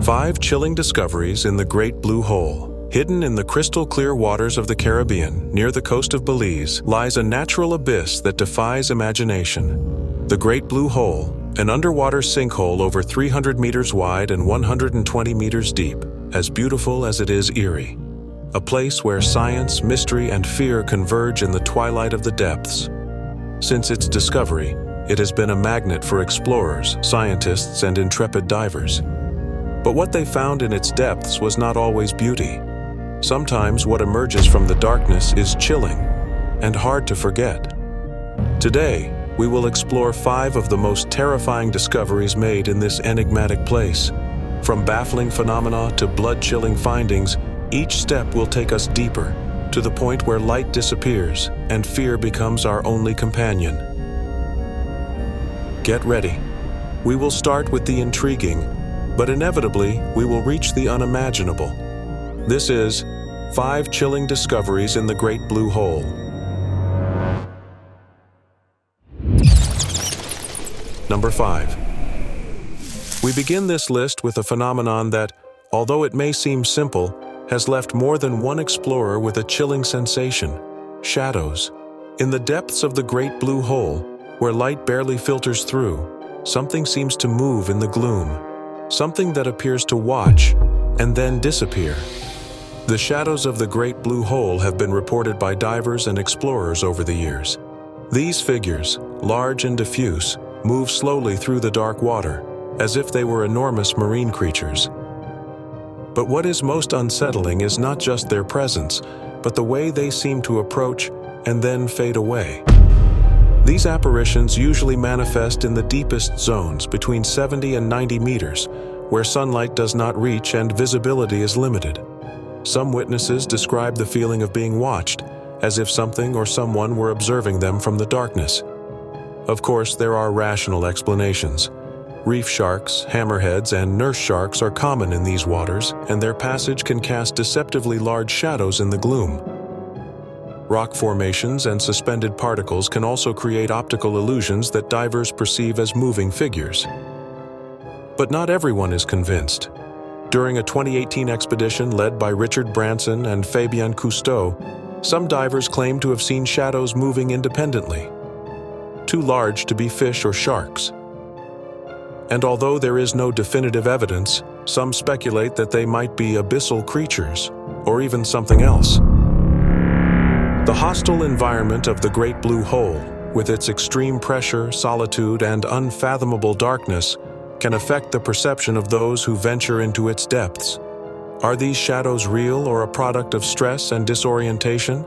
5 chilling discoveries in the Great Blue Hole. Hidden in the crystal-clear waters of the Caribbean, near the coast of Belize, lies a natural abyss that defies imagination. The Great Blue Hole, an underwater sinkhole over 300 meters wide and 120 meters deep, as beautiful as it is eerie. A place where science, mystery, and fear converge in the twilight of the depths. Since its discovery, it has been a magnet for explorers, scientists, and intrepid divers. But what they found in its depths was not always beauty. Sometimes what emerges from the darkness is chilling and hard to forget. Today, we will explore 5 of the most terrifying discoveries made in this enigmatic place. From baffling phenomena to blood-chilling findings, each step will take us deeper, to the point where light disappears and fear becomes our only companion. Get ready. We will start with the intriguing, but inevitably, we will reach the unimaginable. This is 5 chilling discoveries in the Great Blue Hole. Number 5. We begin this list with a phenomenon that, although it may seem simple, has left more than one explorer with a chilling sensation: shadows. In the depths of the Great Blue Hole, where light barely filters through, something seems to move in the gloom. Something that appears to watch and then disappear. The shadows of the Great Blue Hole have been reported by divers and explorers over the years. These figures, large and diffuse, move slowly through the dark water, as if they were enormous marine creatures. But what is most unsettling is not just their presence, but the way they seem to approach and then fade away. These apparitions usually manifest in the deepest zones, between 70 and 90 meters, where sunlight does not reach and visibility is limited. Some witnesses describe the feeling of being watched, as if something or someone were observing them from the darkness. Of course, there are rational explanations. Reef sharks, hammerheads, and nurse sharks are common in these waters, and their passage can cast deceptively large shadows in the gloom. Rock formations and suspended particles can also create optical illusions that divers perceive as moving figures. But not everyone is convinced. During a 2018 expedition led by Richard Branson and Fabien Cousteau, some divers claimed to have seen shadows moving independently, too large to be fish or sharks. And although there is no definitive evidence, some speculate that they might be abyssal creatures, or even something else. The hostile environment of the Great Blue Hole, with its extreme pressure, solitude, and unfathomable darkness, can affect the perception of those who venture into its depths. Are these shadows real or a product of stress and disorientation?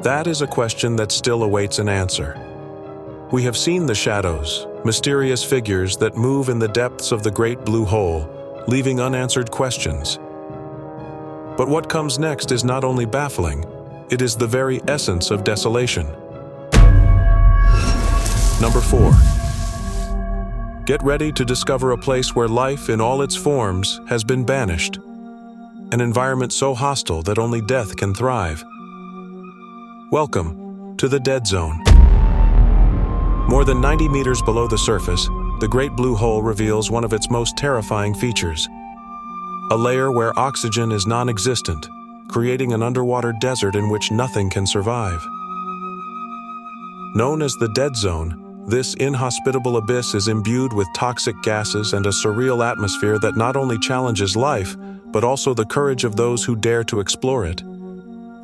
That is a question that still awaits an answer. We have seen the shadows, mysterious figures that move in the depths of the Great Blue Hole, leaving unanswered questions. But what comes next is not only baffling, it is the very essence of desolation. Number 4. Get ready to discover a place where life in all its forms has been banished. An environment so hostile that only death can thrive. Welcome to the Dead Zone. More than 90 meters below the surface, the Great Blue Hole reveals one of its most terrifying features. A layer where oxygen is non-existent, creating an underwater desert in which nothing can survive. Known as the Dead Zone, this inhospitable abyss is imbued with toxic gases and a surreal atmosphere that not only challenges life, but also the courage of those who dare to explore it.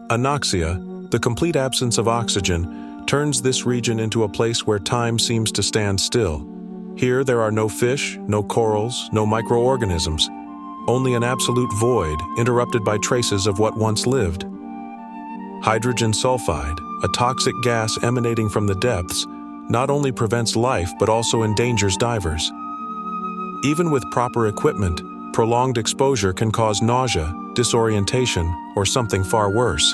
Anoxia, the complete absence of oxygen, turns this region into a place where time seems to stand still. Here there are no fish, no corals, no microorganisms, only an absolute void interrupted by traces of what once lived. Hydrogen sulfide, a toxic gas emanating from the depths, not only prevents life but also endangers divers. Even with proper equipment, prolonged exposure can cause nausea, disorientation, or something far worse.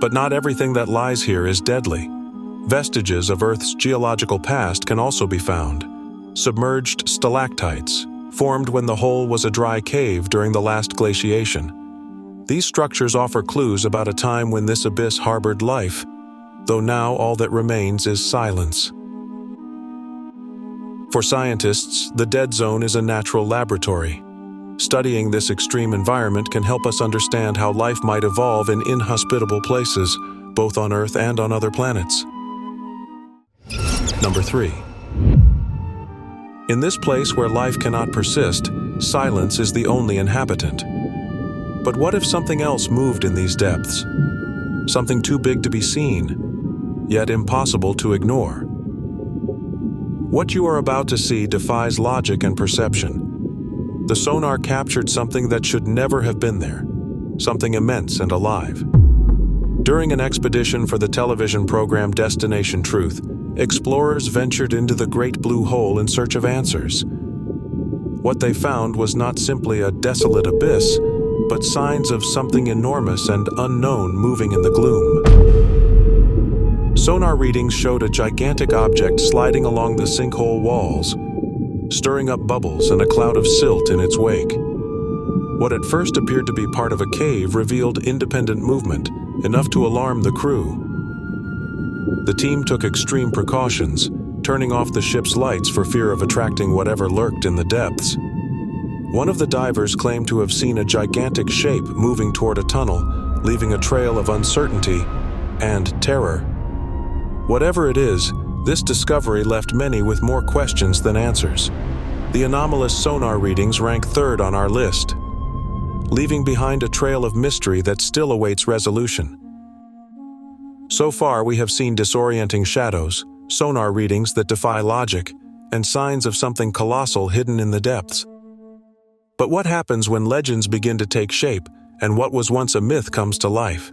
But not everything that lies here is deadly. Vestiges of Earth's geological past can also be found. Submerged stalactites, formed when the hole was a dry cave during the last glaciation. These structures offer clues about a time when this abyss harbored life, though now all that remains is silence. For scientists, the Dead Zone is a natural laboratory. Studying this extreme environment can help us understand how life might evolve in inhospitable places, both on Earth and on other planets. Number 3. In this place where life cannot persist, silence is the only inhabitant. But what if something else moved in these depths? Something too big to be seen, yet impossible to ignore. What you are about to see defies logic and perception. The sonar captured something that should never have been there, something immense and alive. During an expedition for the television program Destination Truth, explorers ventured into the Great Blue Hole in search of answers. What they found was not simply a desolate abyss, but signs of something enormous and unknown moving in the gloom. Sonar readings showed a gigantic object sliding along the sinkhole walls, stirring up bubbles and a cloud of silt in its wake. What at first appeared to be part of a cave revealed independent movement, enough to alarm the crew. The team took extreme precautions, turning off the ship's lights for fear of attracting whatever lurked in the depths. One of the divers claimed to have seen a gigantic shape moving toward a tunnel, leaving a trail of uncertainty and terror. Whatever it is, this discovery left many with more questions than answers. The anomalous sonar readings rank third on our list, leaving behind a trail of mystery that still awaits resolution. So far, we have seen disorienting shadows, sonar readings that defy logic, and signs of something colossal hidden in the depths. But what happens when legends begin to take shape and what was once a myth comes to life?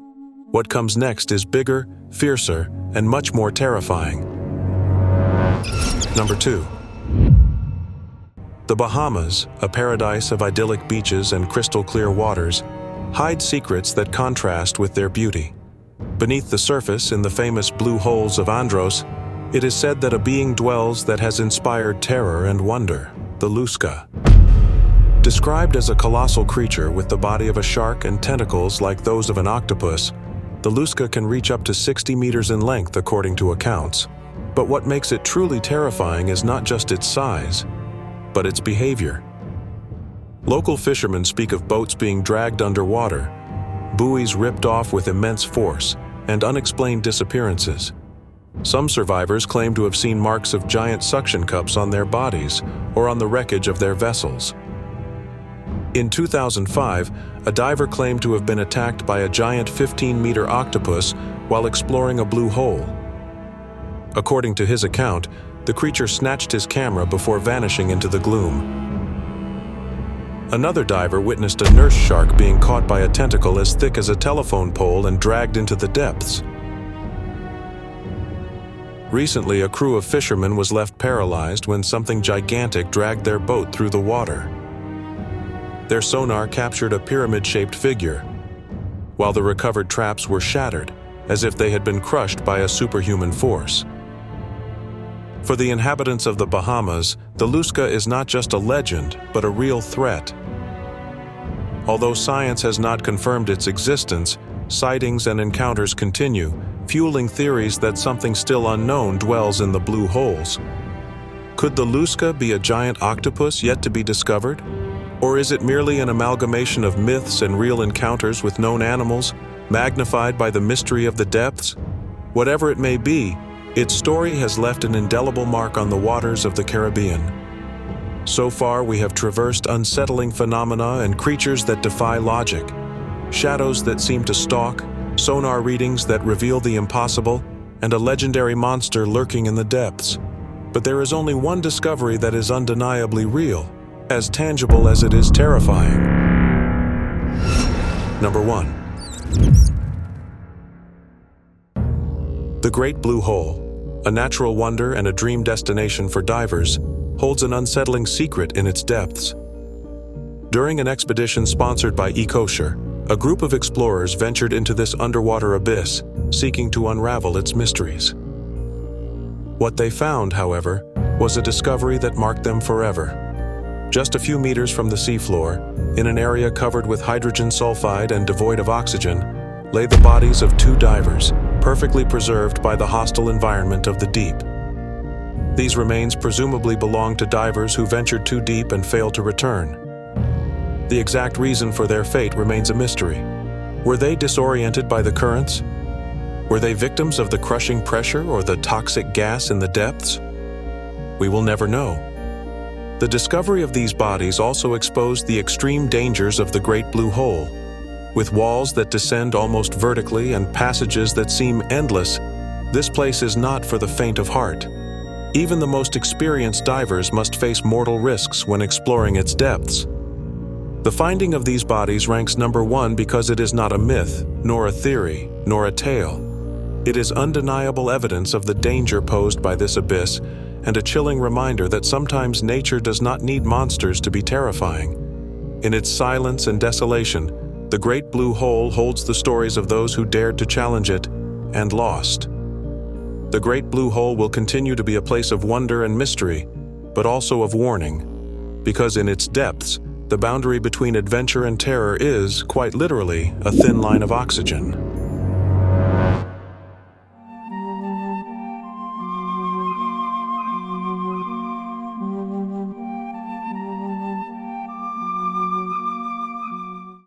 What comes next is bigger, fiercer, and much more terrifying. Number 2. The Bahamas, a paradise of idyllic beaches and crystal-clear waters, hide secrets that contrast with their beauty. Beneath the surface, in the famous blue holes of Andros, it is said that a being dwells that has inspired terror and wonder, the Lusca. Described as a colossal creature with the body of a shark and tentacles like those of an octopus, the Lusca can reach up to 60 meters in length according to accounts. But what makes it truly terrifying is not just its size, but its behavior. Local fishermen speak of boats being dragged underwater, buoys ripped off with immense force, and unexplained disappearances. Some survivors claim to have seen marks of giant suction cups on their bodies or on the wreckage of their vessels. In 2005, a diver claimed to have been attacked by a giant 15-meter octopus while exploring a blue hole. According to his account, the creature snatched his camera before vanishing into the gloom. Another diver witnessed a nurse shark being caught by a tentacle as thick as a telephone pole and dragged into the depths. Recently, a crew of fishermen was left paralyzed when something gigantic dragged their boat through the water. Their sonar captured a pyramid-shaped figure, while the recovered traps were shattered, as if they had been crushed by a superhuman force. For the inhabitants of the Bahamas, the Lusca is not just a legend, but a real threat. Although science has not confirmed its existence, sightings and encounters continue, fueling theories that something still unknown dwells in the blue holes. Could the Lusca be a giant octopus yet to be discovered? Or is it merely an amalgamation of myths and real encounters with known animals, magnified by the mystery of the depths? Whatever it may be, its story has left an indelible mark on the waters of the Caribbean. So far, we have traversed unsettling phenomena and creatures that defy logic, shadows that seem to stalk, sonar readings that reveal the impossible, and a legendary monster lurking in the depths. But there is only one discovery that is undeniably real, as tangible as it is terrifying. Number 1. The Great Blue Hole, a natural wonder and a dream destination for divers, holds an unsettling secret in its depths. During an expedition sponsored by Ecosure, a group of explorers ventured into this underwater abyss, seeking to unravel its mysteries. What they found, however, was a discovery that marked them forever. Just a few meters from the seafloor, in an area covered with hydrogen sulfide and devoid of oxygen, lay the bodies of 2 divers, perfectly preserved by the hostile environment of the deep. These remains presumably belonged to divers who ventured too deep and failed to return. The exact reason for their fate remains a mystery. Were they disoriented by the currents? Were they victims of the crushing pressure or the toxic gas in the depths? We will never know. The discovery of these bodies also exposed the extreme dangers of the Great Blue Hole. With walls that descend almost vertically and passages that seem endless, this place is not for the faint of heart. Even the most experienced divers must face mortal risks when exploring its depths. The finding of these bodies ranks number one because it is not a myth, nor a theory, nor a tale. It is undeniable evidence of the danger posed by this abyss and a chilling reminder that sometimes nature does not need monsters to be terrifying. In its silence and desolation, the Great Blue Hole holds the stories of those who dared to challenge it and lost. The Great Blue Hole will continue to be a place of wonder and mystery, but also of warning, because in its depths, the boundary between adventure and terror is, quite literally, a thin line of oxygen.